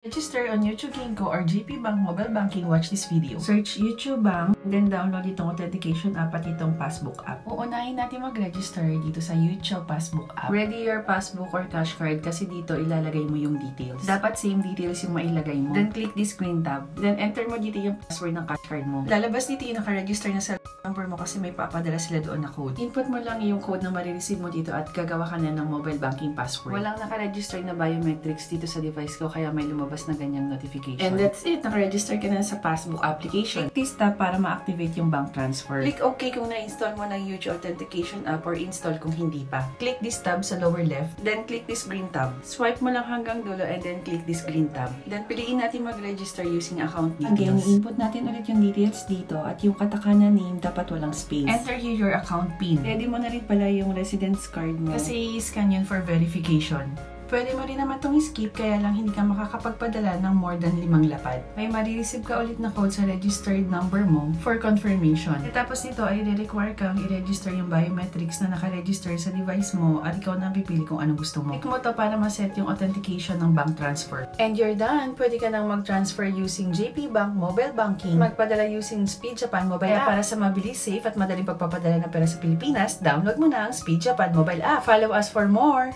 Register on YouTube Ginkgo or JP Bank Mobile Banking. Watch this video. Search YouTube Bank, then download itong authentication app at itong passbook app. Uunahin natin mag-register dito sa YouTube Passbook app. Ready your passbook or cash card kasi dito ilalagay mo yung details. Dapat same details yung mailagay mo. Then click this green tab. Then enter mo dito yung password ng cash card mo. Lalabas dito yung naka-register na cell number mo kasi may papadala sila doon na code. Input mo lang yung code na marireceive mo dito at gagawa ka na ng mobile banking password. Walang naka-register na biometrics dito sa device ko kaya may lumabas na ganyang notification. And that's it. Naka-register ka na sa passbook application. Click this tab para ma-activate yung bank transfer. Click OK kung na-install mo ng YouTube Authentication app or install kung hindi pa. Click this tab sa lower left, then click this green tab. Swipe mo lang hanggang dulo and then click this green tab. Then piliin natin mag-register using account details. Again, i-input natin ulit yung details dito at yung katakana name dapat walang space. Enter here your account PIN. Ready mo na rin pala yung residence card mo. Kasi i-scan yun for verification. Pwede mo rin naman itong skip kaya lang hindi ka makakapagpadala ng more than 5 lapad. May marireceive ka ulit na code sa registered number mo for confirmation. At tapos nito ay re-require kang i-register yung biometrics na naka-register sa device mo at ikaw na pipili kung anong gusto mo. Click mo to para ma-set yung authentication ng bank transfer. And you're done! Pwede ka nang mag-transfer using JP Bank Mobile Banking, magpadala using Speed Japan Mobile App. Para sa mabilis, safe at madaling pagpapadala ng pera sa Pilipinas, download mo na ang Speed Japan Mobile App. Follow us for more!